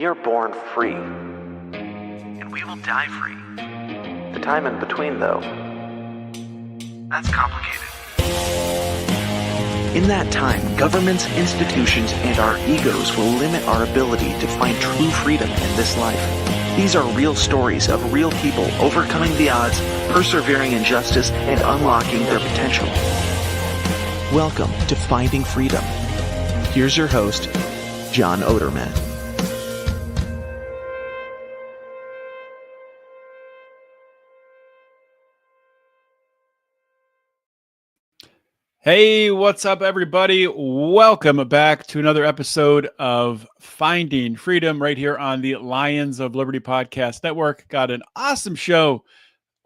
We are born free. And we will die free. The time in between, though, that's complicated. In that time, governments, institutions, and our egos will limit our ability to find true freedom in this life. These are real stories of real people overcoming the odds, persevering in justice, and unlocking their potential. Welcome to Finding Freedom. Here's your host, John Oderman. Hey, what's up, everybody? Welcome back to another episode of Finding Freedom right here on the Lions of Liberty Podcast Network. Got an awesome show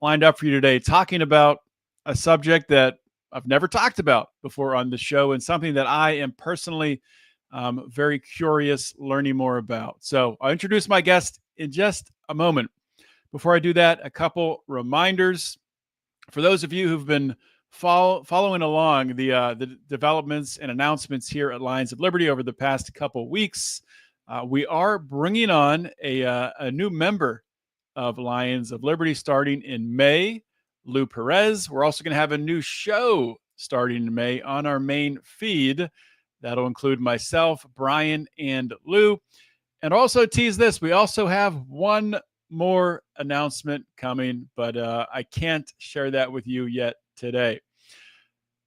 lined up for you today, talking about a subject that I've never talked about before on the show and something that I am personally very curious learning more about. So I'll introduce my guest in just a moment. Before I do that, a couple reminders. For those of you who've been following along the developments and announcements here at Lions of Liberty over the past couple weeks, we are bringing on a new member of Lions of Liberty starting in May, Lou Perez. We're also going to have a new show starting in May on our main feed. That'll include myself, Brian, and Lou. And also tease this, we also have one more announcement coming, but I can't share that with you yet today.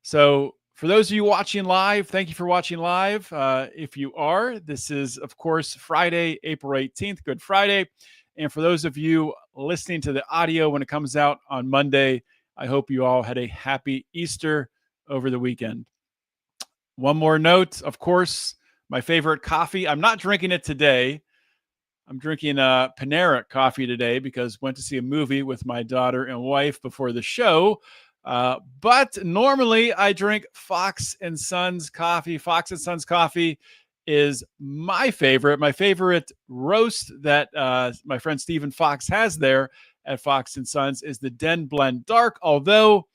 So for those of you watching live, thank you for watching live. If you are, this is, of course, Friday, April 18th, Good Friday. And for those of you listening to the audio when it comes out on Monday, I hope you all had a happy Easter over the weekend. One more note, of course, my favorite coffee. I'm not drinking it today. I'm drinking Panera coffee today because went to see a movie with my daughter and wife before the show. But normally I drink Fox & Sons coffee. Fox & Sons coffee is my favorite roast that my friend Stephen Fox has there at Fox & Sons is the Den Blend Dark. Although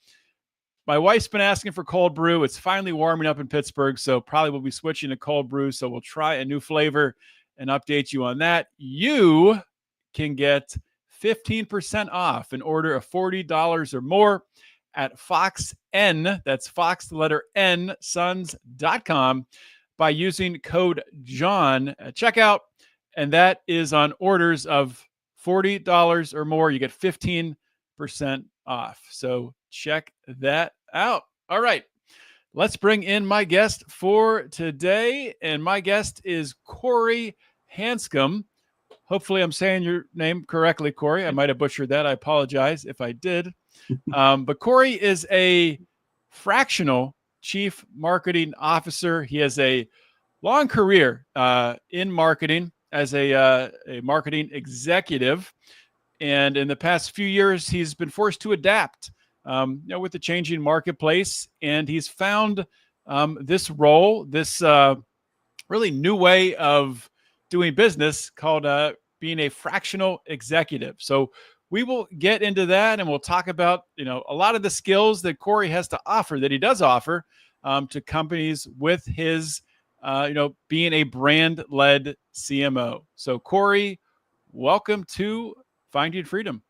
my wife's been asking for cold brew. It's finally warming up in Pittsburgh, so probably we'll be switching to cold brew. So we'll try a new flavor and update you on that. You can get 15% off an order of $40 or more at FoxN, that's Fox, the letter N, sons.com, by using code JOHN at checkout. And that is on orders of $40 or more. You get 15% off. So check that out. All right. Let's bring in my guest for today. And my guest is Cory Hanscom. Hopefully I'm saying your name correctly, Cory. I might have butchered that. I apologize if I did. But Cory is a Fractional Chief Marketing Officer. He has a long career in marketing as a marketing executive. And in the past few years, he's been forced to adapt with the changing marketplace. And he's found this role, this really new way of doing business called being a fractional executive. So we will get into that and we'll talk about, a lot of the skills that Cory has to offer, that he does offer to companies with his, being a brand-led CMO. So Cory, welcome to Finding Freedom.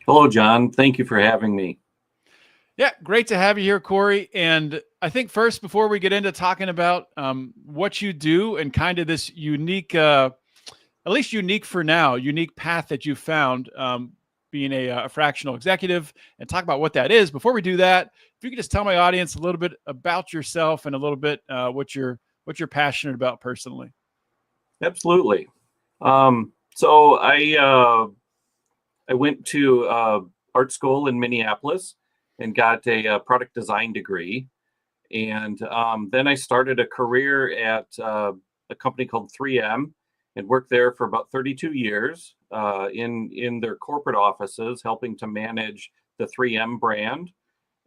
Hello, John. Thank you for having me. Yeah, great to have you here, Cory. And I think first, before we get into talking about what you do and kind of this unique, at least unique for now, unique path that you found being a fractional executive and talk about what that is. Before we do that, if you could just tell my audience a little bit about yourself and a little bit what you're passionate about personally. Absolutely. So I went to art school in Minneapolis and got a product design degree. And then I started a career at a company called 3M and worked there for about 32 years in their corporate offices, helping to manage the 3M brand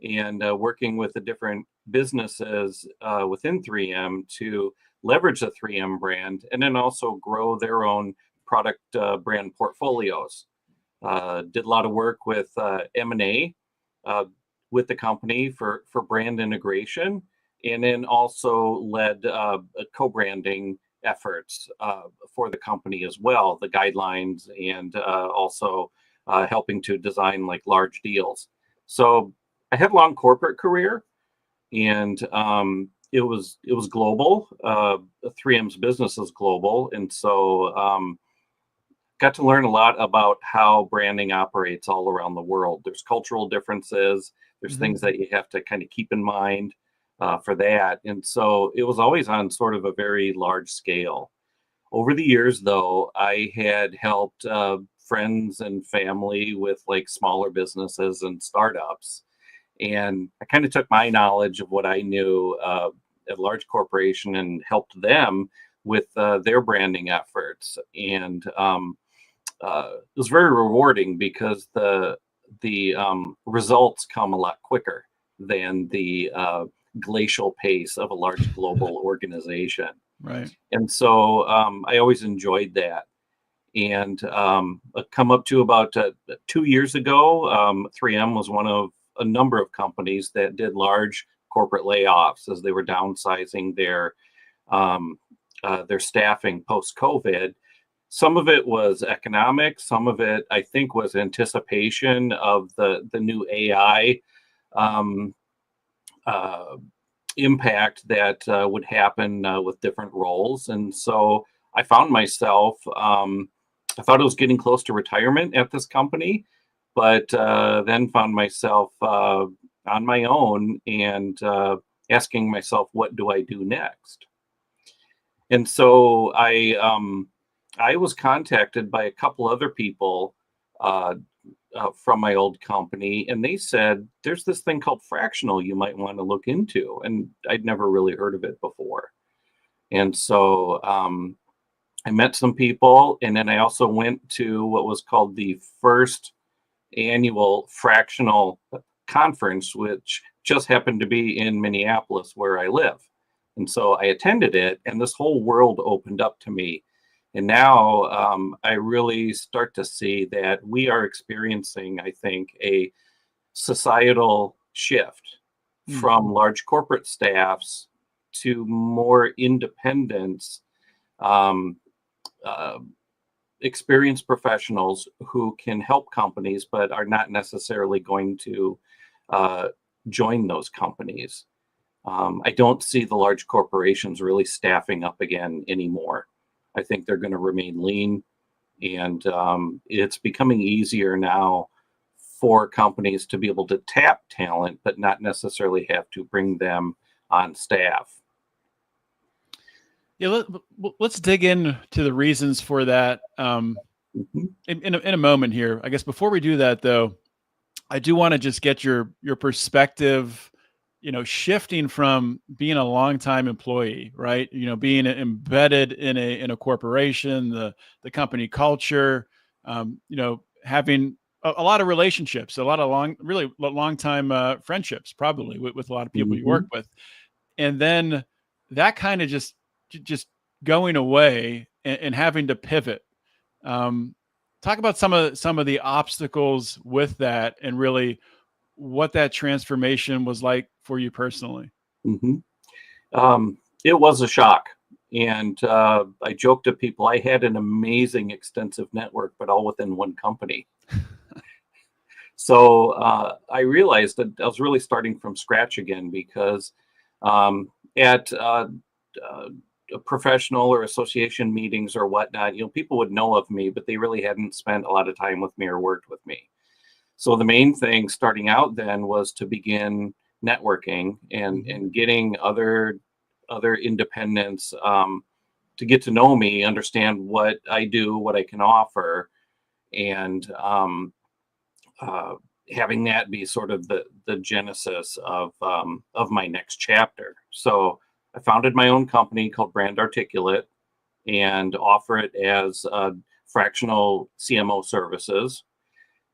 and working with the different businesses within 3M to leverage the 3M brand and then also grow their own product brand portfolios. Did a lot of work with M&A with the company for brand integration, and then also led a co-branding efforts for the company as well, the guidelines, and also helping to design like large deals. So I had a long corporate career, and it was global. 3M's business is global, and so got to learn a lot about how branding operates all around the world. There's cultural differences. There's things that you have to kind of keep in mind for that. And so it was always on sort of a very large scale. Over the years, though, I had helped friends and family with like smaller businesses and startups. And I kind of took my knowledge of what I knew at a large corporation and helped them with their branding efforts. And it was very rewarding because the results come a lot quicker than the glacial pace of a large global organization. Right. And so I always enjoyed that. And come up to about 2 years ago, 3M was one of a number of companies that did large corporate layoffs as they were downsizing their staffing post-COVID. Some of it was economic. Some of it, I think, was anticipation of the new AI impact that would happen with different roles. And so I found myself, I thought I was getting close to retirement at this company, but then found myself on my own and asking myself, what do I do next? And so I was contacted by a couple other people from my old company, and they said, there's this thing called Fractional you might want to look into. And I'd never really heard of it before. And so I met some people, and then I also went to what was called the first annual Fractional conference, which just happened to be in Minneapolis, where I live. And so I attended it, and this whole world opened up to me. And now I really start to see that we are experiencing, I think, a societal shift from large corporate staffs to more independent, experienced professionals who can help companies, but are not necessarily going to join those companies. I don't see the large corporations really staffing up again anymore. I think they're going to remain lean, and it's becoming easier now for companies to be able to tap talent, but not necessarily have to bring them on staff. Yeah, let's dig into the reasons for that in a moment here. I guess before we do that, though, I do want to just get your perspective, shifting from being a longtime employee, right? Being embedded in a corporation, the company culture, having a lot of relationships, a lot of long time friendships, probably with a lot of people you work with, and then that kind of just going away and having to pivot. Talk about some of the obstacles with that, and really what that transformation was like for you personally. It was a shock. And I joked to people, I had an amazing extensive network, but all within one company. So I realized that I was really starting from scratch again, because at professional or association meetings or whatnot, people would know of me, but they really hadn't spent a lot of time with me or worked with me. So the main thing starting out then was to begin networking and getting other independents to get to know me, understand what I do, what I can offer, and having that be sort of the genesis of my next chapter. So I founded my own company called Brand-Articulate and offer it as fractional CMO services.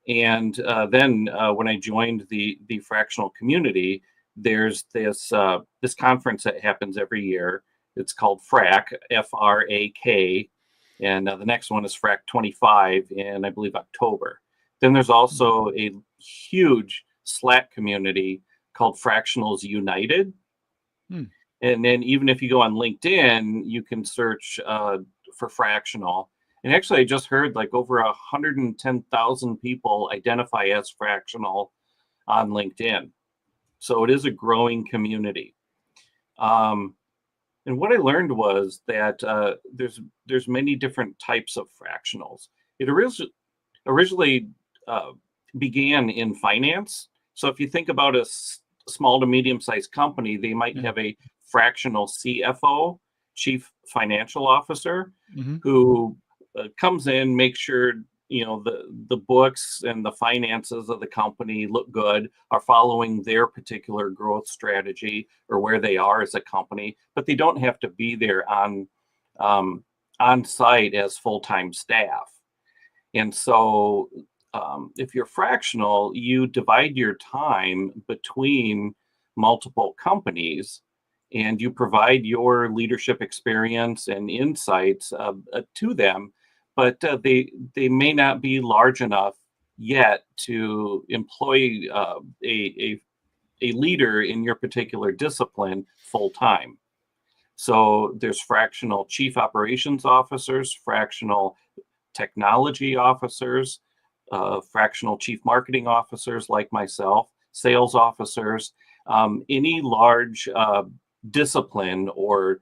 And then when I joined the fractional community, there's this conference that happens every year. It's called FRAC, FRAK, and the next one is FRAC 25 in, I believe, October. Then there's also a huge Slack community called Fractionals United. And then even if you go on LinkedIn, you can search for Fractional. And actually, I just heard like over 110,000 people identify as Fractional on LinkedIn. So it is a growing community. And what I learned was that there's many different types of fractionals. It originally began in finance. So if you think about a small to medium-sized company, they might have a fractional CFO, Chief Financial Officer, who comes in, makes sure the books and the finances of the company look good, are following their particular growth strategy or where they are as a company, but they don't have to be there on site as full-time staff. And so if you're fractional, you divide your time between multiple companies, and you provide your leadership experience and insights to them, but they may not be large enough yet to employ a leader in your particular discipline full time. So there's fractional chief operations officers, fractional technology officers, fractional chief marketing officers like myself, sales officers, any large discipline, or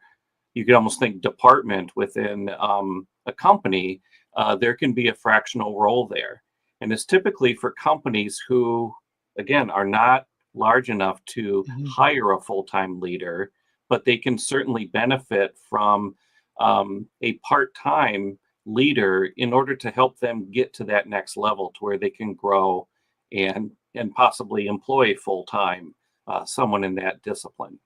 you could almost think department within a company, there can be a fractional role there. And it's typically for companies who, again, are not large enough to hire a full-time leader, but they can certainly benefit from a part-time leader in order to help them get to that next level to where they can grow and possibly employ full-time someone in that discipline.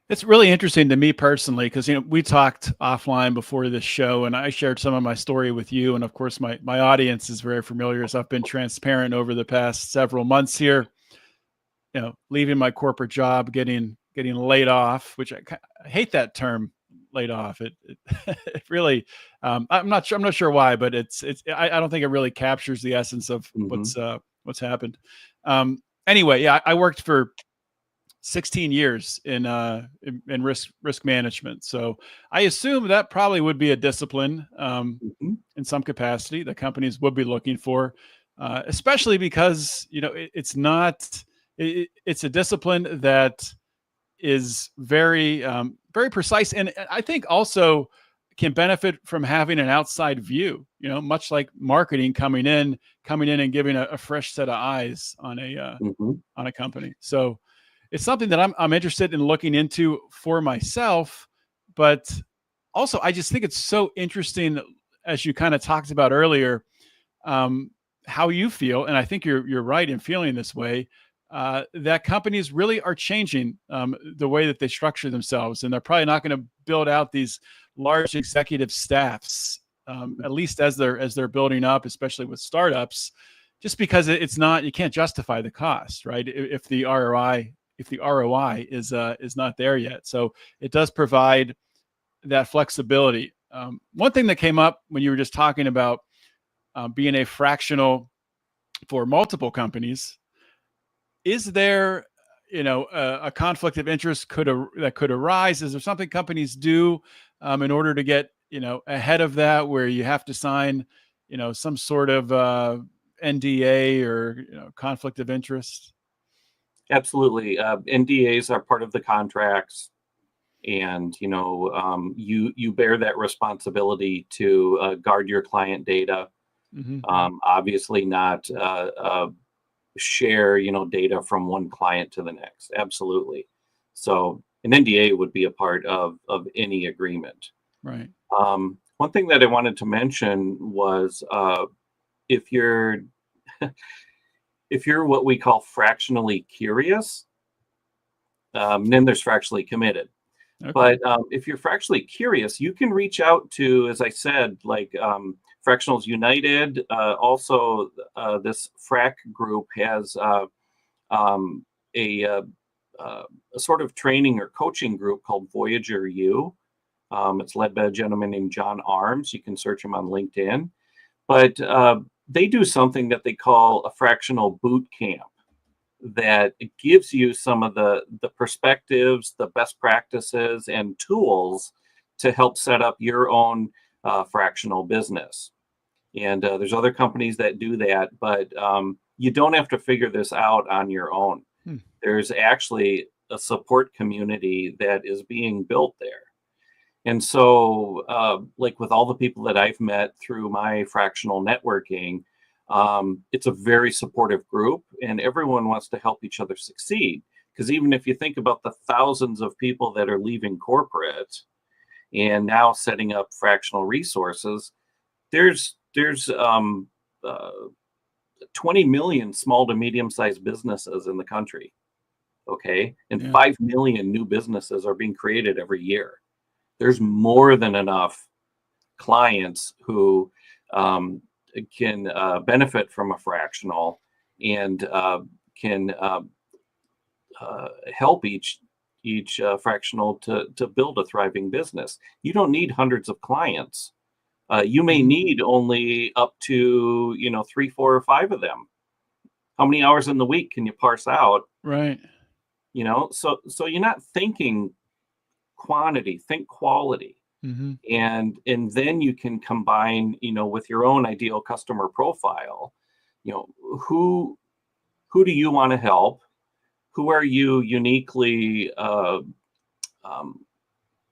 It's really interesting to me personally, because we talked offline before this show, and I shared some of my story with you, and of course my audience is very familiar, as I've been transparent over the past several months here. Leaving my corporate job, getting laid off, which I hate that term, laid off. It really, I'm not sure why, but I don't think it really captures the essence of what's happened. Anyway, yeah, I worked for 16 years in risk management. So I assume that probably would be a discipline in some capacity that companies would be looking for, especially because, it's a discipline that is very, very precise. And I think also can benefit from having an outside view, much like marketing coming in and giving a fresh set of eyes on a company. So it's something that I'm interested in looking into for myself, but also I just think it's so interesting, as you kind of talked about earlier, how you feel, and I think you're right in feeling this way, that companies really are changing the way that they structure themselves, and they're probably not going to build out these large executive staffs, at least as they're building up, especially with startups, just because it's not, you can't justify the cost, right? If the ROI is not there yet. So it does provide that flexibility. One thing that came up when you were just talking about being a fractional for multiple companies, is there, a conflict of interest that could arise? Is there something companies do in order to get, ahead of that, where you have to sign, some sort of NDA or conflict of interest? Absolutely. NDAs are part of the contracts, and you bear that responsibility to guard your client data. Obviously, not share data from one client to the next. Absolutely. So an NDA would be a part of any agreement. Right. One thing that I wanted to mention was if you're what we call fractionally curious, then there's fractionally committed. Okay. But if you're fractionally curious, you can reach out to, as I said, like Fractionals United. Also, this Frac group has a sort of training or coaching group called Voyager U. It's led by a gentleman named John Arms. You can search him on LinkedIn. But they do something that they call a fractional boot camp. that it gives you some of the perspectives, the best practices, and tools to help set up your own fractional business. And there's other companies that do that, but you don't have to figure this out on your own. There's actually a support community that is being built there. And so, like with all the people that I've met through my fractional networking, it's a very supportive group, and everyone wants to help each other succeed. Because even if you think about the thousands of people that are leaving corporate and now setting up fractional resources, there's 20 million small to medium-sized businesses in the country. Okay, and 5 million new businesses are being created every year. There's more than enough clients who can benefit from a fractional and can help each fractional to build a thriving business. You don't need hundreds of clients. You may need only up to 3, 4, or 5 of them. How many hours in the week can you parse out? Right. So you're not thinking quantity, think quality. And then you can combine, with your own ideal customer profile, who do you want to help? Who are you uniquely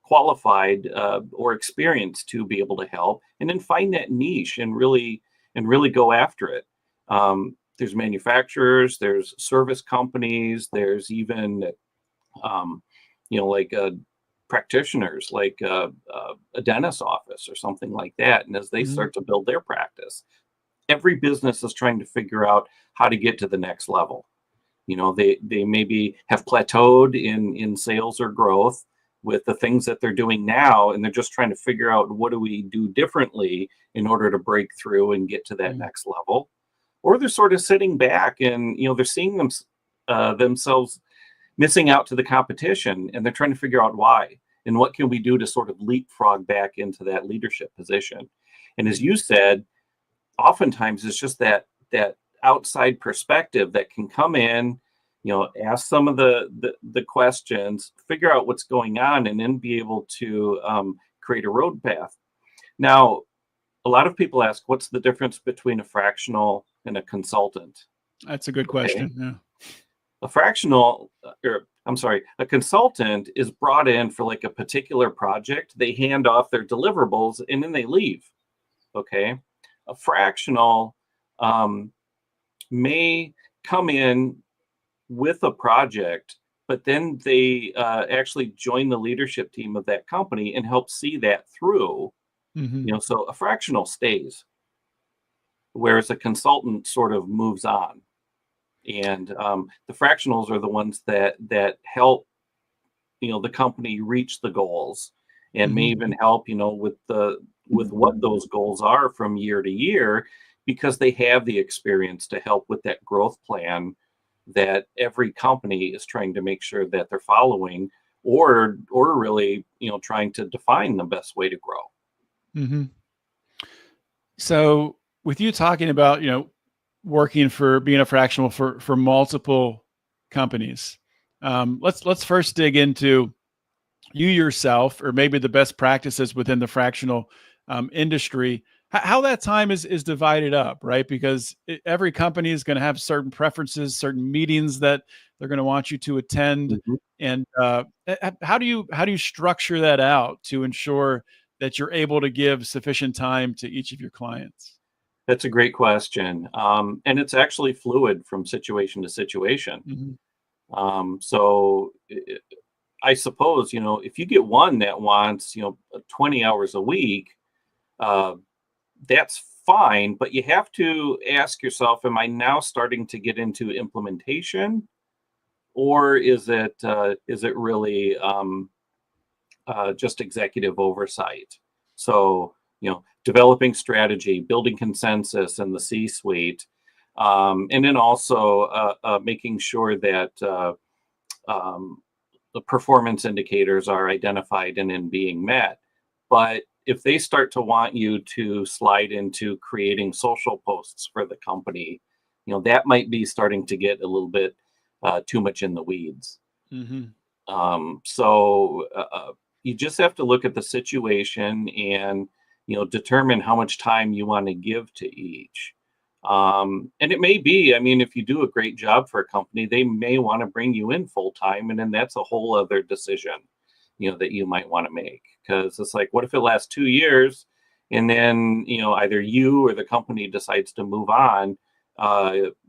qualified or experienced to be able to help? And then find that niche and really go after it. There's manufacturers, there's service companies, there's even like practitioners, like a dentist's office or something like that. And as they start to build their practice, every business is trying to figure out how to get to the next level. They maybe have plateaued in sales or growth with the things that they're doing now, and they're just trying to figure out, what do we do differently in order to break through and get to that next level? Or they're sort of sitting back and they're seeing themselves missing out to the competition, and they're trying to figure out why and what can we do to sort of leapfrog back into that leadership position. And as you said, oftentimes it's just that outside perspective that can come in, ask some of the questions, figure out what's going on, and then be able to create a road path. Now, a lot of people ask, what's the difference between a fractional and a consultant? That's a good question. Yeah. A consultant is brought in for like a particular project. They hand off their deliverables and then they leave. Okay. A fractional may come in with a project, but then they actually join the leadership team of that company and help see that through. So a fractional stays, whereas a consultant sort of moves on. And the fractionals are the ones that help, the company reach the goals, and may even help, with what those goals are from year to year, because they have the experience to help with that growth plan that every company is trying to make sure that they're following, or really, trying to define the best way to grow. So with you talking about, working for being a fractional for multiple companies, let's first dig into you yourself, or maybe the best practices within the fractional industry, how that time is divided up, right? Because every company is going to have certain preferences, certain meetings that they're going to want you to attend. And how do you structure that out to ensure that you're able to give sufficient time to each of your clients? That's a great question. And it's actually fluid from situation to situation. So I suppose, if you get one that wants, 20 hours a week, that's fine, but you have to ask yourself, am I now starting to get into implementation, or is it really just executive oversight? So, developing strategy, building consensus in the C-suite, and then also making sure that the performance indicators are identified and then being met. But if they start to want you to slide into creating social posts for the company, that might be starting to get a little bit too much in the weeds. Mm-hmm. So you just have to look at the situation and, determine how much time you want to give to each. And it may be, I mean, if you do a great job for a company, they may want to bring you in full time. And then that's a whole other decision, that you might want to make. Because it's like, what if it lasts 2 years and then, either you or the company decides to move on?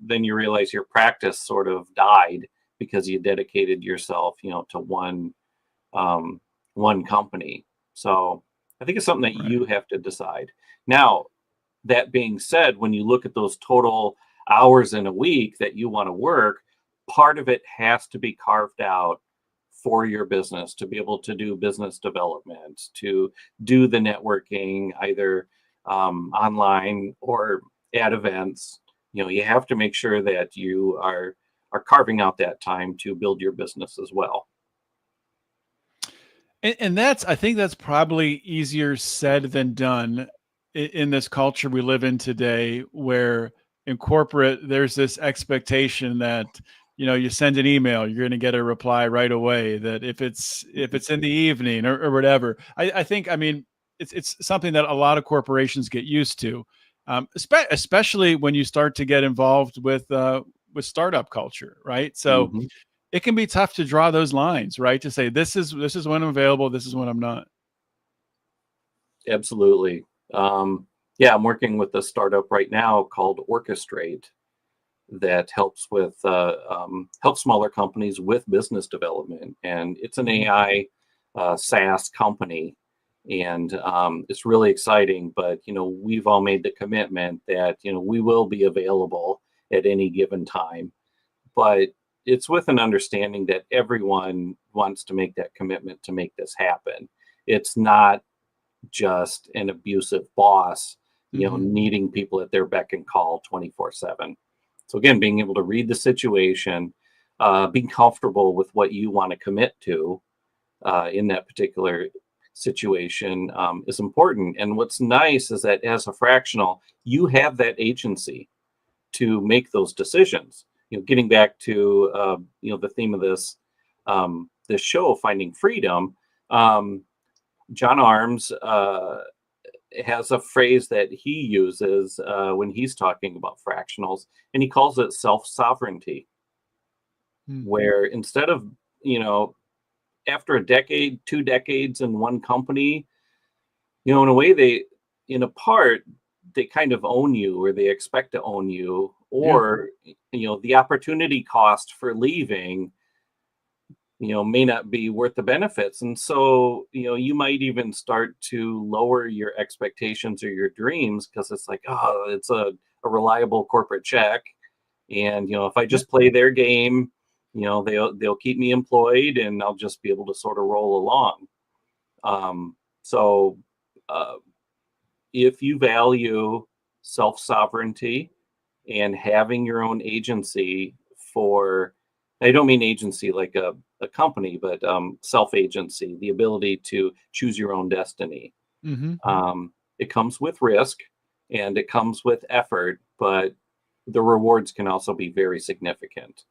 Then you realize your practice sort of died because you dedicated yourself, to one company. So I think it's something that Right. you have to decide. Now, that being said, when you look at those total hours in a week that you want to work, part of it has to be carved out for your business to be able to do business development, to do the networking, either online or at events. You have to make sure that you are carving out that time to build your business as well. And that's, I think that's probably easier said than done in this culture we live in today, where in corporate, there's this expectation that, you send an email, you're going to get a reply right away. That if it's in the evening or whatever, I think, I mean, it's something that a lot of corporations get used to, especially when you start to get involved with startup culture, right? So Mhm. it can be tough to draw those lines, right? To say this is when I'm available, this is when I'm not. Absolutely. Yeah, I'm working with a startup right now called Orchestrate that helps smaller companies with business development, and it's an Mhm. AI SaaS company, and it's really exciting. But we've all made the commitment that we will be available at any given time, but it's with an understanding that everyone wants to make that commitment to make this happen. It's not just an abusive boss, Mhm. needing people at their beck and call 24/7. So again, being able to read the situation, being comfortable with what you want to commit to in that particular situation is important. And what's nice is that as a fractional, you have that agency to make those decisions. Getting back to the theme of this show, finding freedom. John Arms has a phrase that he uses when he's talking about fractionals, and he calls it self sovereignty, Mm. where instead of, you know, after a decade, 2 decades in one company, in a way, in a part, they kind of own you or they expect to own you, Yeah. or, the opportunity cost for leaving may not be worth the benefits. And so, you might even start to lower your expectations or your dreams because it's like, oh, it's a reliable corporate check. And, if I Yeah. just play their game, they'll keep me employed and I'll just be able to sort of roll along. So uh, if you value self sovereignty and having your own agency for, I don't mean agency like a company, but self agency, the ability to choose your own destiny. Mhm. It comes with risk and it comes with effort, but the rewards can also be very significant.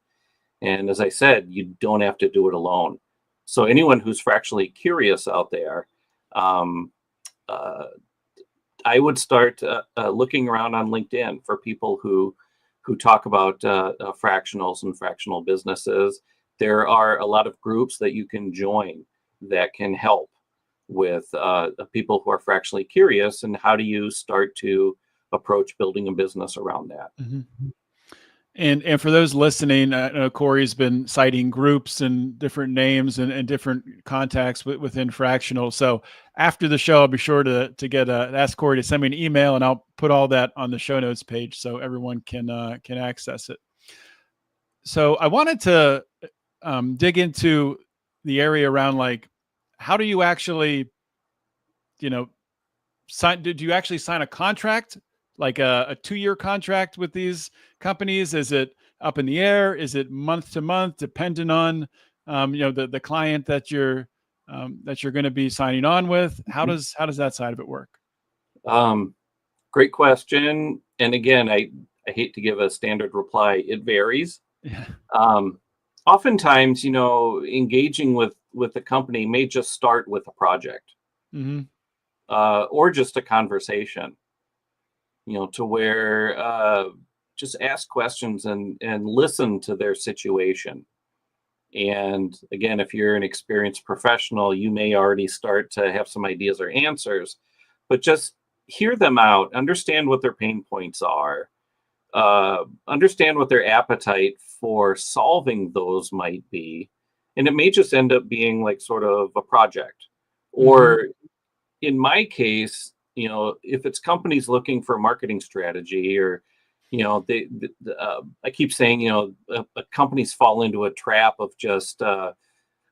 And as I said, you don't have to do it alone. So anyone who's fractionally curious out there, um, uh, I would start looking around on LinkedIn for people who talk about fractionals and fractional businesses. There are a lot of groups that you can join that can help with people who are fractionally curious, and how do you start to approach building a business around that. Mhm. And for those listening, I know Cory's been citing groups and different names and different contacts within Fractional. So after the show, I'll be sure to ask Cory to send me an email, and I'll put all that on the show notes page so everyone can access it. So I wanted to dig into the area around, like, how do you actually, you know, did you actually sign a contract, like a 2-year contract with these companies? Is it up in the air? Is it month to month, dependent on the client that you're going to be signing on with? How does that side of it work? Um, Great question. And again, I hate to give a standard reply. It varies. Yeah. Um, oftentimes, engaging with the company may just start with a project, Mm-hmm. or just a conversation, to where just ask questions and listen to their situation. And again, if you're an experienced professional, you may already start to have some ideas or answers, but just hear them out, understand what their pain points are, understand what their appetite for solving those might be. And it may just end up being like sort of a project. Mm-hmm. Or in my case, if it's companies looking for a marketing strategy, or, I keep saying, companies fall into a trap of just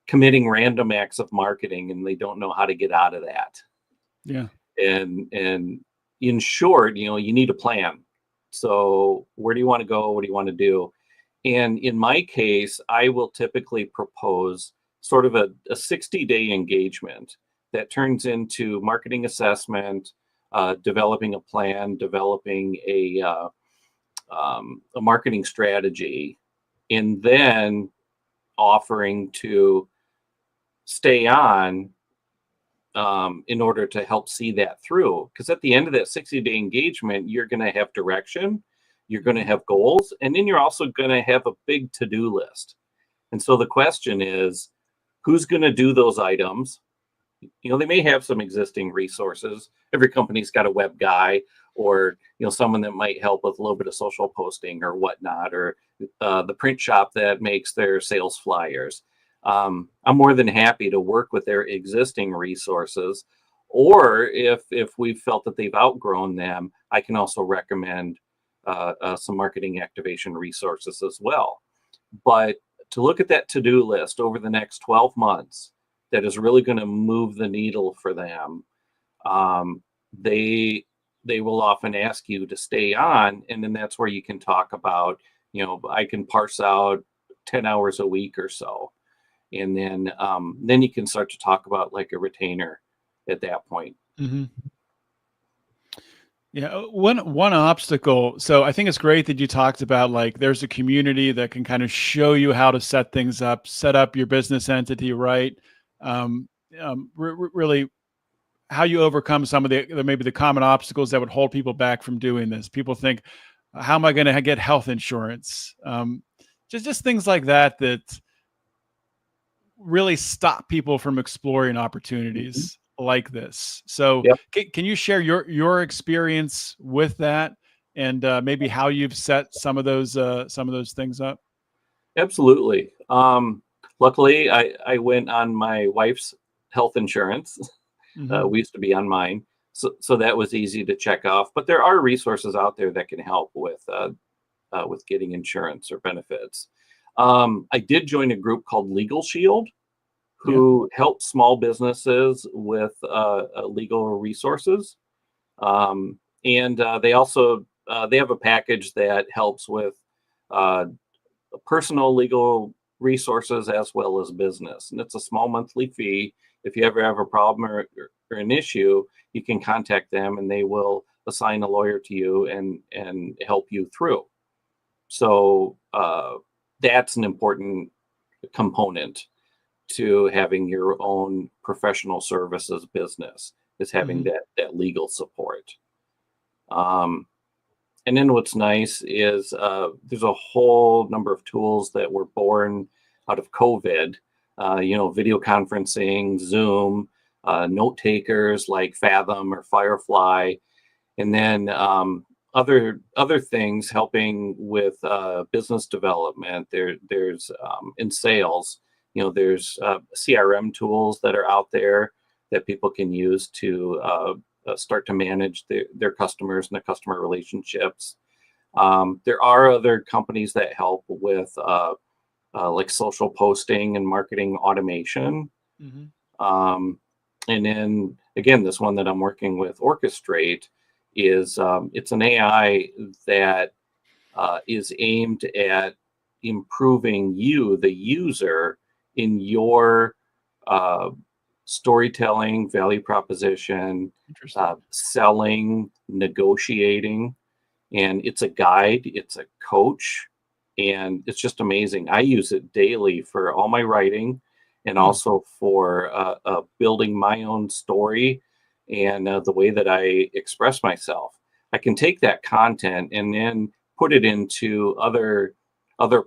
committing random acts of marketing, and they don't know how to get out of that. Yeah. And in short, you need a plan. So where do you want to go? What do you want to do? And in my case, I will typically propose sort of a 60-day engagement that turns into marketing assessment, developing a plan, developing a marketing strategy, and then offering to stay on in order to help see that through. Because at the end of that 60-day engagement, you're going to have direction, you're going to have goals, and then you're also going to have a big to-do list. And so the question is, who's going to do those items? They may have some existing resources. Every company's got a web guy, or someone that might help with a little bit of social posting or whatnot, or the print shop that makes their sales flyers. I'm more than happy to work with their existing resources, or if we've felt that they've outgrown them, I can also recommend some marketing activation resources as well. But to look at that to-do list over the next 12 months, that is really going to move the needle for them. They will often ask you to stay on, and then that's where you can talk about, I can parse out 10 hours a week or so, and then you can start to talk about like a retainer at that point. Mm-hmm. Yeah, one obstacle. So I think it's great that you talked about like there's a community that can kind of show you how to set things up, set up your business entity right. Really, how you overcome some of the maybe the common obstacles that would hold people back from doing this. People think, how am I going to get health insurance? Just things like that really stop people from exploring opportunities like this. So Yep. can you share your experience with that, and maybe how you've set some of those things up? Absolutely. Luckily, I went on my wife's health insurance. Mm-hmm. We used to be on mine, so that was easy to check off. But there are resources out there that can help with getting insurance or benefits. I did join a group called Legal Shield, who help small businesses with legal resources, and they also they have a package that helps with personal legal resources as well as business, and it's a small monthly fee. If you ever have a problem or an issue, you can contact them, and they will assign a lawyer to you and help you through. So that's an important component to having your own professional services business, is having Mm-hmm. that legal support. And then what's nice is there's a whole number of tools that were born out of COVID, video conferencing, Zoom, note takers like Fathom or Firefly, and then other things helping with business development. There's in sales, there's CRM tools that are out there that people can use to start to manage their customers and their customer relationships. There are other companies that help with like social posting and marketing automation. Mm-hmm. And then again, this one that I'm working with, Orchestrate, is it's an AI that is aimed at improving you, the user, in your storytelling, value proposition, Interesting. selling, negotiating. And it's a guide, it's a coach, And it's just amazing. I use it daily for all my writing and also for building my own story and the way that I express myself. I can take that content and then put it into other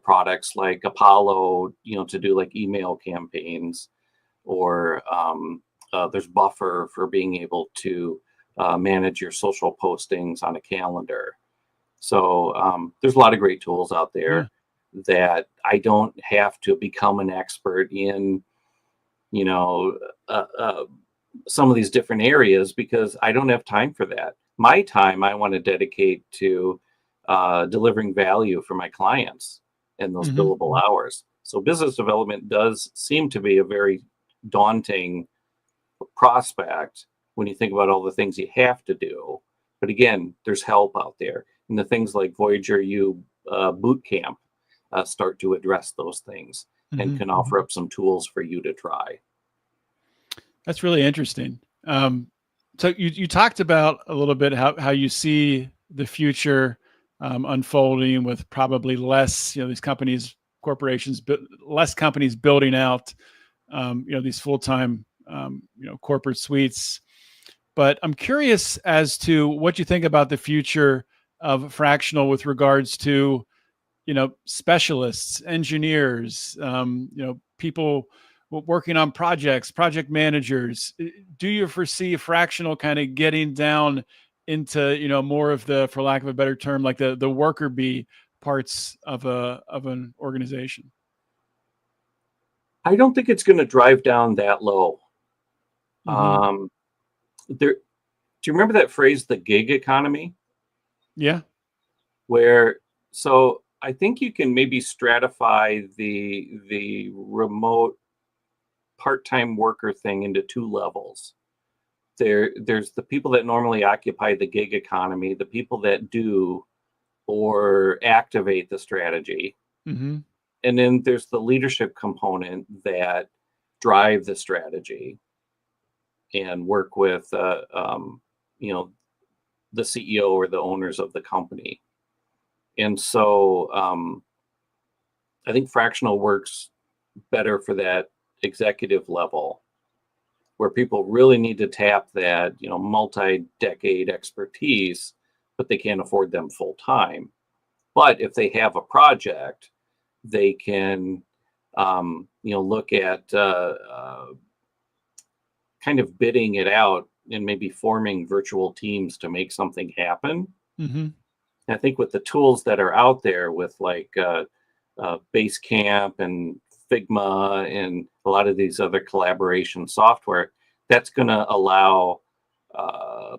products like Apollo, to do like email campaigns, or there's Buffer for being able to manage your social postings on a calendar. So there's a lot of great tools out there that I don't have to become an expert in, some of these different areas, because I don't have time for that. My time I want to dedicate to delivering value for my clients in those billable hours. So business development does seem to be a very daunting prospect when you think about all the things you have to do. But again, there's help out there. And the things like Voyager U Boot Camp start to address those things and can offer up some tools for you to try. That's really interesting. So you talked about a little bit how you see the future unfolding with probably less, these companies, corporations, less companies building out, these full-time, corporate suites. But I'm curious as to what you think about the future of Fractional with regards to, specialists, engineers, people working on projects, project managers. Do you foresee Fractional kind of getting down into, more of the, for lack of a better term, like the worker bee parts of an organization? I don't think it's going to drive down that low. Do you remember that phrase, the gig economy? Yeah. So I think you can maybe stratify the remote part-time worker thing into two levels. There's the people that normally occupy the gig economy, the people that do or activate the strategy. And then there's the leadership component that drive the strategy and work with, the CEO or the owners of the company. And so I think Fractional works better for that executive level, where people really need to tap that, multi-decade expertise, but they can't afford them full time. But if they have a project, they can, look at kind of bidding it out and maybe forming virtual teams to make something happen. I think with the tools that are out there with like Basecamp and Figma and a lot of these other collaboration software, that's going to allow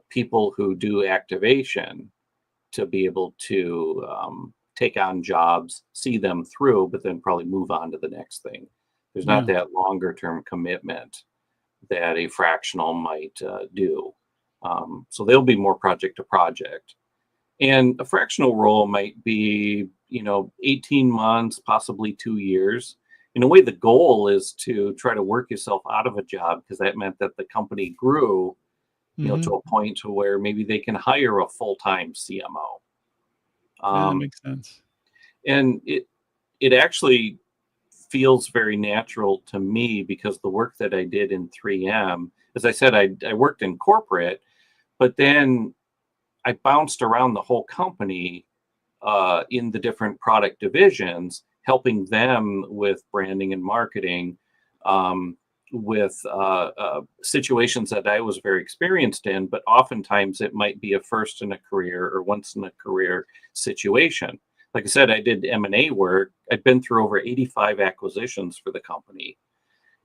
people who do activation to be able to take on jobs, see them through, but then probably move on to the next thing. There's not that longer term commitment that a Fractional might do. So they'll be more project to project. And a Fractional role might be, 18 months, possibly 2 years. In a way, the goal is to try to work yourself out of a job, because that meant that the company grew, to a point to where maybe they can hire a full-time CMO. That makes sense. And it actually feels very natural to me, because the work that I did in 3M, as I said, I worked in corporate, but then I bounced around the whole company in the different product divisions, helping them with branding and marketing, with situations that I was very experienced in, but oftentimes it might be a first in a career or once in a career situation. Like I said, I did M&A work. I'd been through over 85 acquisitions for the company.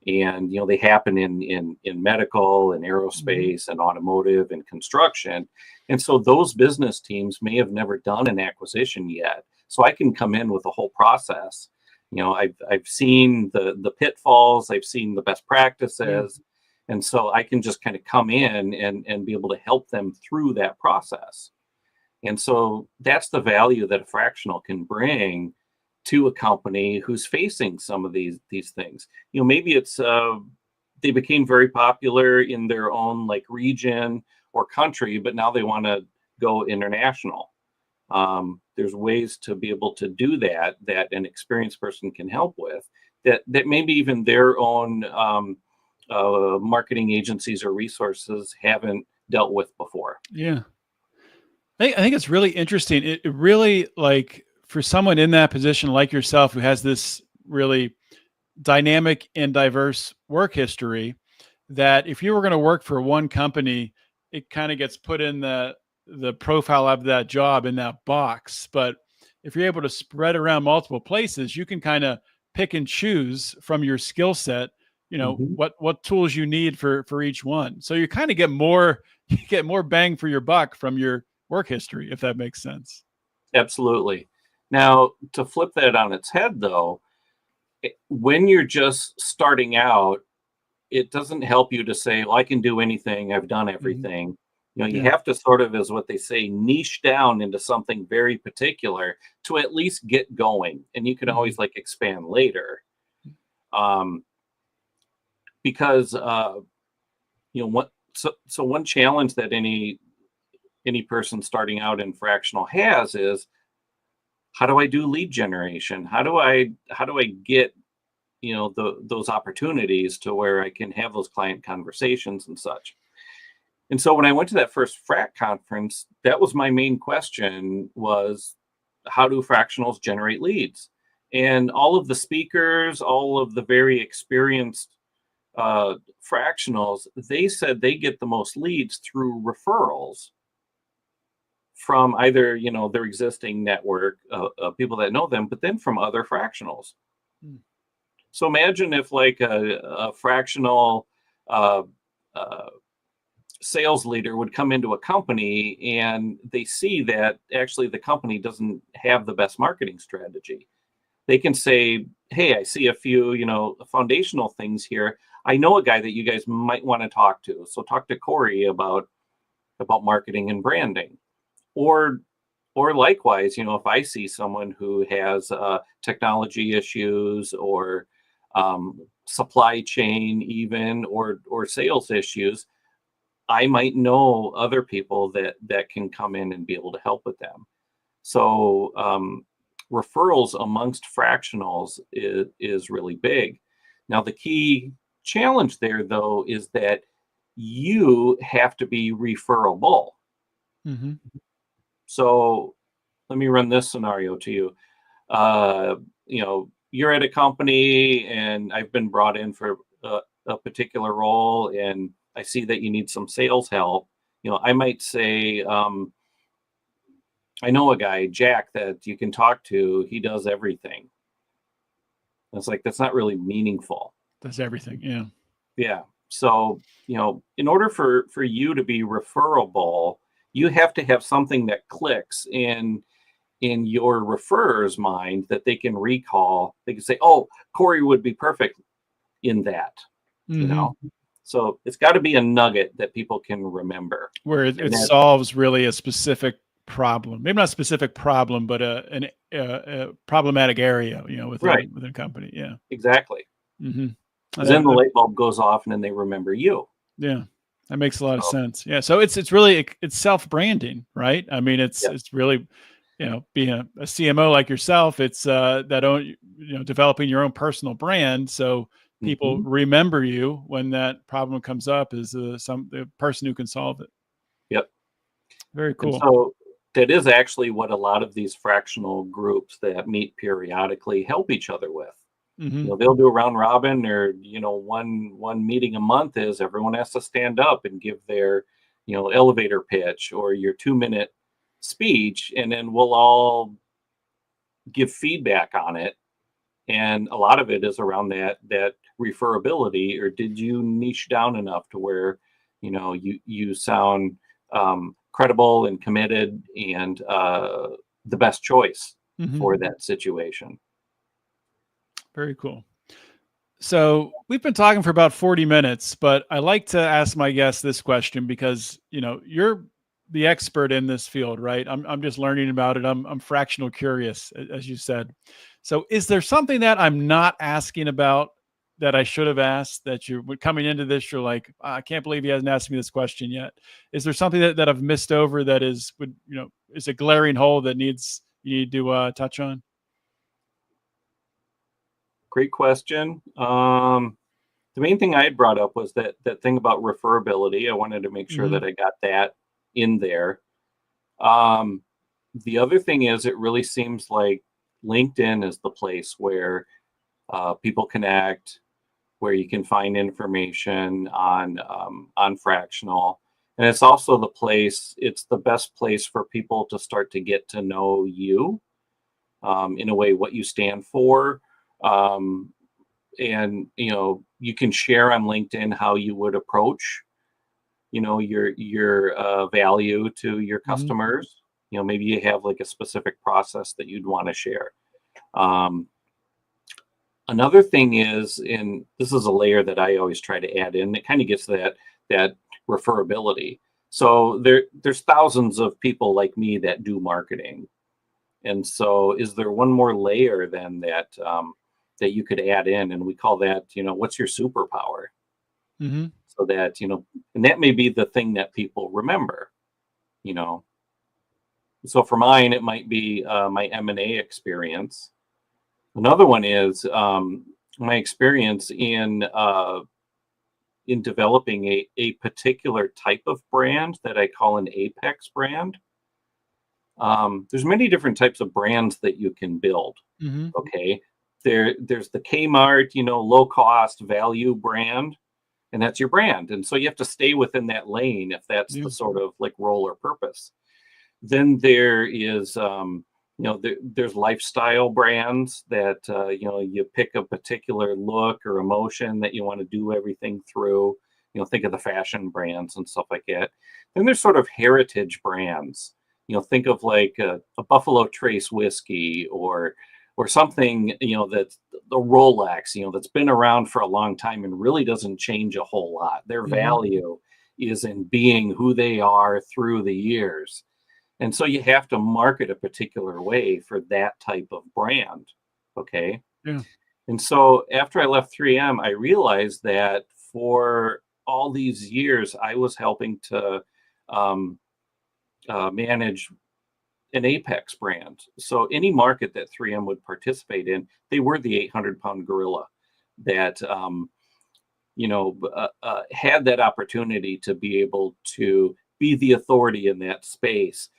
And, they happen in medical and aerospace and automotive and construction. And so those business teams may have never done an acquisition yet. So I can come in with a whole process. I've seen the pitfalls, I've seen the best practices. And so I can just kind of come in and be able to help them through that process. And so that's the value that a Fractional can bring to a company who's facing some of these things. Maybe it's they became very popular in their own like region or country, but now they want to go international. There's ways to be able to do that an experienced person can help with, that maybe even their own marketing agencies or resources haven't dealt with before. Yeah. I think it's really interesting. It really, like, for someone in that position like yourself who has this really dynamic and diverse work history, that if you were going to work for one company, it kind of gets put in the profile of that job in that box. But if you're able to spread around multiple places, you can kind of pick and choose from your skill set, Mhm. what tools you need for each one. So you kind of get more you get more bang for your buck from your work history, if that makes sense. Absolutely. Now, to flip that on its head, though, when you're just starting out, it doesn't help you to say, well, I can do anything, I've done Mhm. everything. You Yeah. have to sort of, as what they say, niche down into something very particular to at least get going. And you can Mhm. always like expand later. Um, because what so one challenge that any person starting out in fractional has is, how do I do lead generation? How do I get those opportunities to where I can have those client conversations and such. And so when I went to that first frac conference, that was my main question, was how do fractionals generate leads? And all of the speakers, all of the very experienced fractionals, they said they get the most leads through referrals from either their existing network of people that know them, but then from other fractionals. Mm. So imagine if like a fractional uh, uh, sales leader would come into a company and they see that actually the company doesn't have the best marketing strategy. They can say, hey, I see a few, foundational things here. I know a guy that you guys might want to talk to. So talk to Cory about marketing and branding. Or or likewise, if I see someone who has technology issues or supply chain even or sales issues, I might know other people that can come in and be able to help with them. So referrals amongst fractionals is really big. Now the key challenge there though is that you have to be referable. Mhm. So let me run this scenario to you. You're at a company and I've been brought in for a particular role, and I see that you need some sales help. I might say, I know a guy, Jack, that you can talk to. He does everything. It's like, that's not really meaningful. That's everything. Yeah. Yeah. So, in order for you to be referable, you have to have something that clicks in your referrer's mind that they can recall. They can say, "Oh, Cory would be perfect in that." You Mhm. know, so it's got to be a nugget that people can remember, Where it, and it that solves really a specific problem, maybe not a specific problem, but a problematic area, right, within a company. Yeah. exactly. Hmm. Because then the light bulb goes off, and then they remember you. Yeah, that makes a lot of So sense. Yeah. So it's really, it's self-branding, right? I mean, it's yeah, it's really, being a CMO like yourself, it's that own, developing your own personal brand. So people hmm remember you when that problem comes up, is the person who can solve it. yep. Very And cool. so that is actually what a lot of these fractional groups that meet periodically help each other with. Hmm. They'll do a round robin, or one meeting a month is everyone has to stand up and give their elevator pitch or your 2-minute speech, and then we'll all give feedback on it. And a lot of it is around that referability, or did you niche down enough to where you sound credible and committed and the best choice Hmm. for that situation. Very cool. So we've been talking for about 40 minutes, but I like to ask my guests this question because, you're the expert in this field, right? I'm just learning about it. I'm fractional curious, as you said. So is there something that I'm not asking about that I should have asked that you coming into this, you're like, I can't believe he hasn't asked me this question yet? Is there something that I've missed over that is a glaring hole that you need to touch on? Great question. The main thing I had brought up was that thing about referability. I wanted to make sure that I got that in there. The other thing is, it really seems like LinkedIn is the place where people connect, where you can find information on Fractional. And it's also it's the best place for people to start to get to know you, in a way, what you stand for. And, you can share on LinkedIn how you would approach, your value to your customers. Maybe you have like a specific process that you'd want to share. Another thing is, and this is a layer that I always try to add in, it kind of gets that referability. So there's thousands of people like me that do marketing. And so is there one more layer then that you could add in? And we call that, what's your superpower? So that, and that may be the thing that people remember, So for mine, it might be my M&A experience. Another one is my experience in developing a particular type of brand that I call an apex brand. There's many different types of brands that you can build. Okay. There's the Kmart, low cost value brand, and that's your brand. And so you have to stay within that lane if that's the sort of like role or purpose. Then there is, there's lifestyle brands that, you pick a particular look or emotion that you want to do everything through, think of the fashion brands and stuff like that. Then there's sort of heritage brands, think of like a Buffalo Trace whiskey or something, that's the Rolex, that's been around for a long time and really doesn't change a whole lot. Their value is in being who they are through the years. And so you have to market a particular way for that type of brand. Okay. Yeah. And so after I left 3M, I realized that for all these years, I was helping to manage an apex brand. So any market that 3M would participate in, they were the 800-pound gorilla that, had that opportunity to be able to be the authority in that space,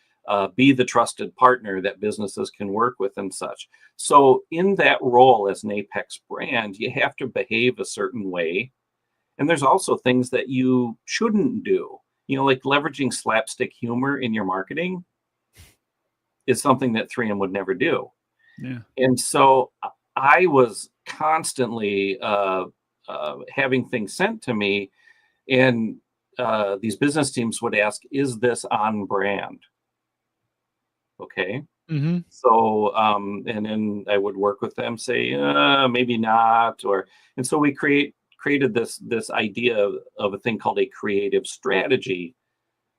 be the trusted partner that businesses can work with and such. So in that role as an apex brand, you have to behave a certain way. And there's also things that you shouldn't do, like leveraging slapstick humor in your marketing is something that 3M would never do. Yeah. And so I was constantly having things sent to me, and these business teams would ask, is this on brand? Okay. So, and then I would work with them, say, maybe not, and so we created this idea of a thing called a creative strategy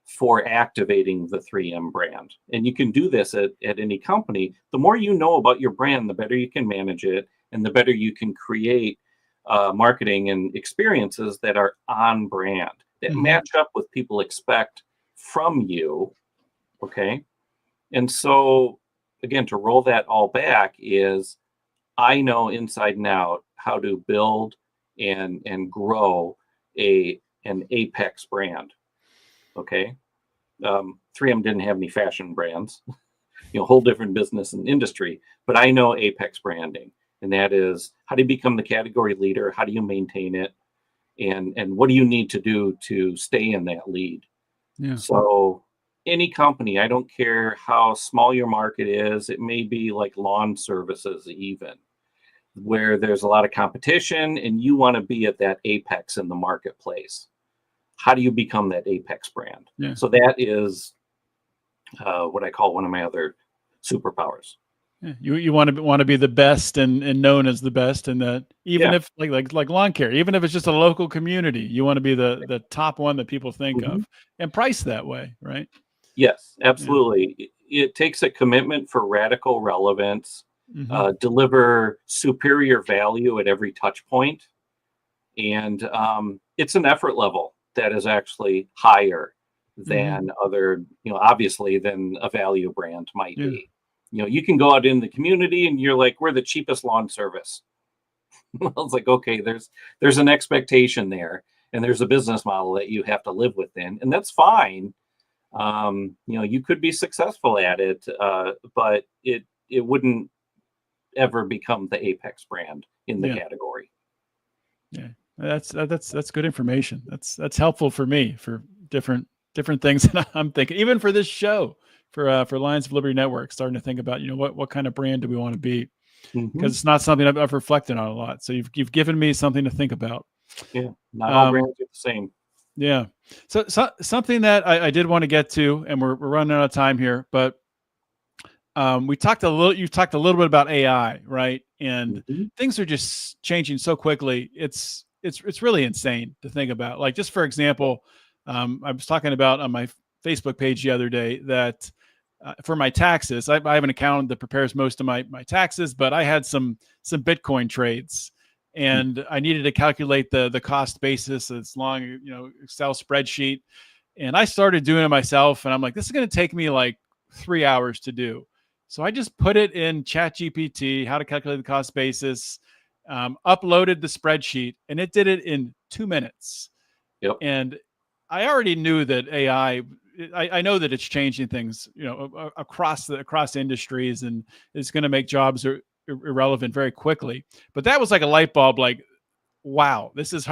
for activating the 3M brand. And you can do this at any company. The more you know about your brand, the better you can manage it, and the better you can create marketing and experiences that are on brand, that match up with people expect from you. Okay. And so, again, to roll that all back is I know inside and out how to build and grow an apex brand. Okay. 3M didn't have any fashion brands, whole different business and industry, but I know apex branding, and that is how do you become the category leader? How do you maintain it? And what do you need to do to stay in that lead? Yeah. So any company, I don't care how small your market is, it may be like lawn services even, where there's a lot of competition and you want to be at that apex in the marketplace. How do you become that apex brand? Yeah. So that is what I call one of my other superpowers. Yeah. You want to be the best and known as the best, and that even if like lawn care, even if it's just a local community, you want to be the top one that people think of and price that way, right? Yes, absolutely. Yeah. It takes a commitment for radical relevance, deliver superior value at every touch point. And it's an effort level that is actually higher than other, obviously than a value brand might be. You can go out in the community and you're like, we're the cheapest lawn service. I was like, okay, there's an expectation there, and there's a business model that you have to live within, and that's fine. You could be successful at it, but it wouldn't ever become the apex brand in the category. Yeah, that's good information. That's helpful for me for different things that I'm thinking, even for this show, for Lions of Liberty Network, starting to think about, what kind of brand do we want to be? Because it's not something I've reflected on a lot. So you've given me something to think about. Yeah, not all brands are the same. Yeah. So something that I did want to get to, and we're running out of time here, but you talked a little bit about AI, right? And things are just changing so quickly. It's really insane to think about. Like, just for example, I was talking about on my Facebook page the other day that for my taxes, I have an accountant that prepares most of my taxes, but I had some Bitcoin trades, and I needed to calculate the cost basis. It's long, Excel spreadsheet, and I started doing it myself. And I'm like, this is going to take me like 3 hours to do. So I just put it in ChatGPT, how to calculate the cost basis, uploaded the spreadsheet, and it did it in 2 minutes. Yep. And I already knew that AI, I know that it's changing things, across industries, and it's going to make jobs irrelevant very quickly. But that was like a light bulb, like, wow, this is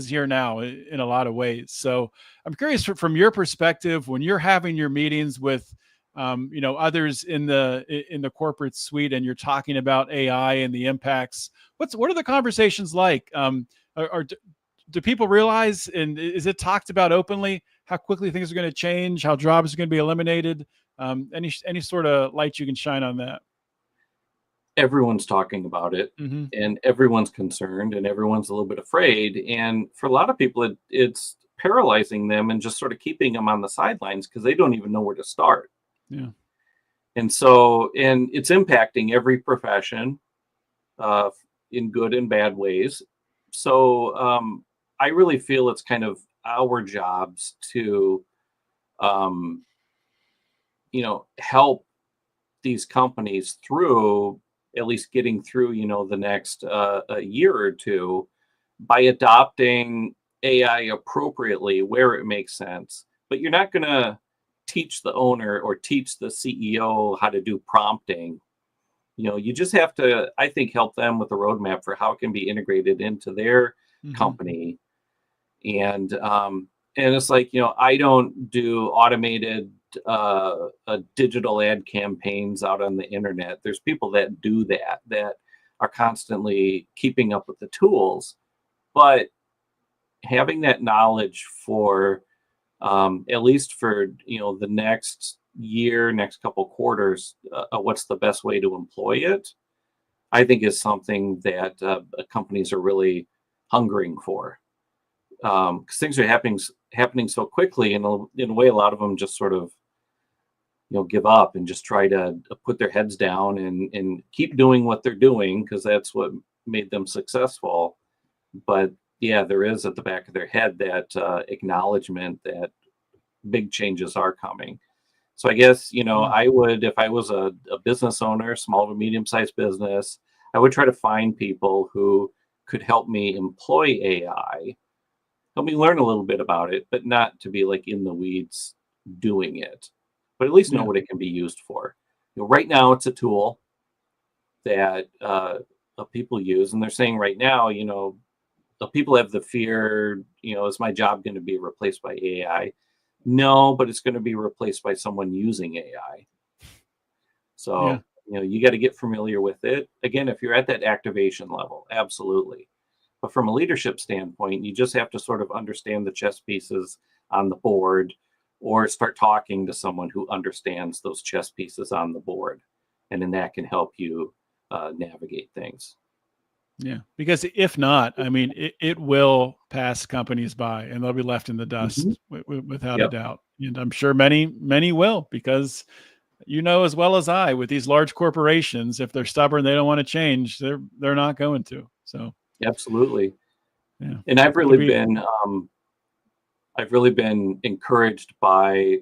here now in a lot of ways. So I'm curious from your perspective, when you're having your meetings with, others in the corporate suite, and you're talking about AI and the impacts, what are the conversations like? Do people realize, and is it talked about openly, how quickly things are going to change, how jobs are going to be eliminated? Any sort of light you can shine on that? Everyone's talking about it, and everyone's concerned, and everyone's a little bit afraid. And for a lot of people, it's paralyzing them and just sort of keeping them on the sidelines because they don't even know where to start. Yeah. And so, and it's impacting every profession in good and bad ways. So I really feel it's kind of our jobs to, help these companies through, at least getting through, the next a year or two, by adopting AI appropriately where it makes sense. But you're not going to teach the owner or teach the CEO how to do prompting. You just have to, I think, help them with a roadmap for how it can be integrated into their company. And it's like, I don't do automated digital ad campaigns out on the internet. There's people that do that are constantly keeping up with the tools, but having that knowledge for at least for the next year, next couple quarters, what's the best way to employ it, I think is something that companies are really hungering for, because things are happening so quickly, and in a way, a lot of them just sort of give up and just try to put their heads down and keep doing what they're doing because that's what made them successful. But yeah, there is at the back of their head that acknowledgement that big changes are coming. So I guess, I would, if I was a business owner, small to medium-sized business, I would try to find people who could help me employ AI, help me learn a little bit about it, but not to be like in the weeds doing it, but at least know what it can be used for. Right now it's a tool that people use, and they're saying right now, people have the fear, is my job going to be replaced by AI? No, but it's going to be replaced by someone using AI. So, you got to get familiar with it. Again, if you're at that activation level, absolutely. But from a leadership standpoint, you just have to sort of understand the chess pieces on the board, or start talking to someone who understands those chess pieces on the board. And then that can help you navigate things. Yeah, because if not, I mean, it will pass companies by, and they'll be left in the dust without a doubt. And I'm sure many will, because as well as I, with these large corporations, if they're stubborn, they don't want to change, they're not going to. So absolutely. Yeah. And I've really been encouraged by,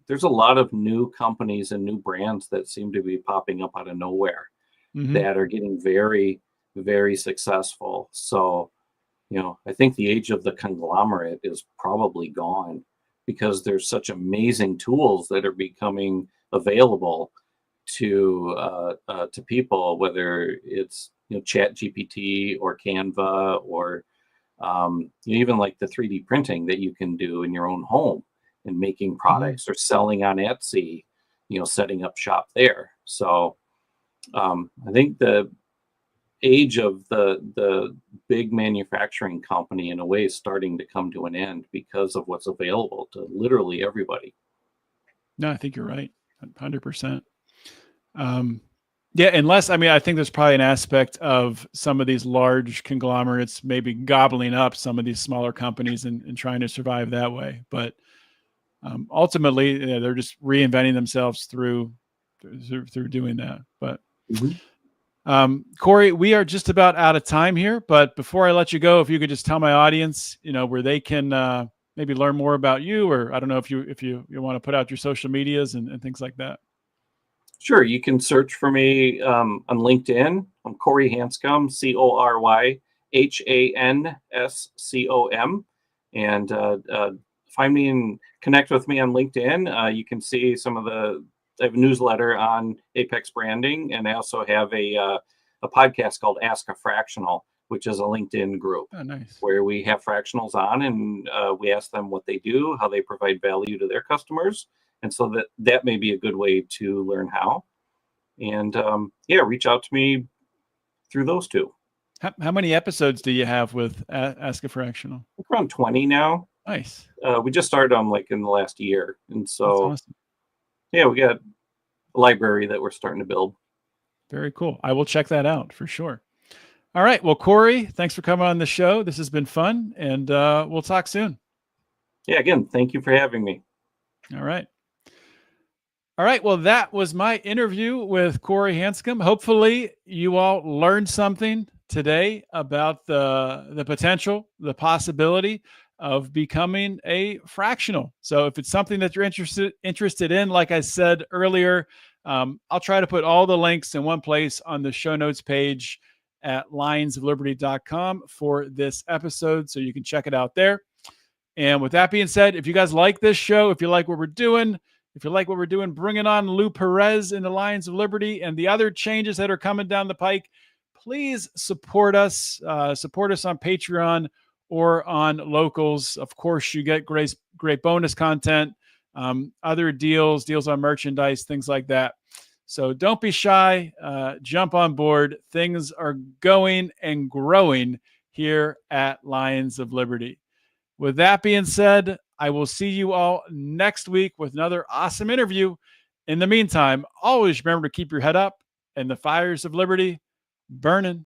there's a lot of new companies and new brands that seem to be popping up out of nowhere Mhm. that are getting very, very successful. So, I think the age of the conglomerate is probably gone because there's such amazing tools that are becoming available to people, whether it's Chat GPT or Canva or even like the 3D printing that you can do in your own home and making Mhm. products or selling on Etsy, setting up shop there. So I think the age of the big manufacturing company in a way is starting to come to an end because of what's available to literally everybody. No, I think you're right. 100%. Um, yeah, I think there's probably an aspect of some of these large conglomerates maybe gobbling up some of these smaller companies and trying to survive that way. But ultimately, they're just reinventing themselves through doing that. But Mhm. Cory, we are just about out of time here. But before I let you go, if you could just tell my audience, where they can maybe learn more about you, or I don't know if you want to put out your social medias and things like that. Sure, you can search for me on LinkedIn. I'm Cory Hanscom, CoryHanscom, and find me and connect with me on LinkedIn. You can see I have a newsletter on Apex Branding, and I also have a podcast called Ask a Fractional, which is a LinkedIn group Oh, nice. where we have fractionals on and we ask them what they do, how they provide value to their customers. And so that may be a good way to learn how. And reach out to me through those two. How many episodes do you have with Ask a Fractional? We're around 20 now. Nice. We just started them like in the last year. And That's so, awesome. yeah, we got a library that we're starting to build. Very cool. I will check that out for sure. All right. Well, Cory, thanks for coming on the show. This has been fun, and we'll talk soon. Yeah, again, thank you for having me. All right. All right. Well, that was my interview with Cory Hanscom. Hopefully, you all learned something today about the potential, the possibility of becoming a fractional. So, if it's something that you're interested in, like I said earlier, I'll try to put all the links in one place on the show notes page at lionsofliberty.com for this episode, so you can check it out there. And with that being said, if you guys like this show, if you like what we're doing, bringing on Lou Perez in the Lions of Liberty and the other changes that are coming down the pike, please support us. Support us on Patreon or on Locals. Of course, you get great bonus content, other deals on merchandise, things like that. So don't be shy. Jump on board. Things are going and growing here at Lions of Liberty. With that being said, I will see you all next week with another awesome interview. In the meantime, always remember to keep your head up and the fires of liberty burning.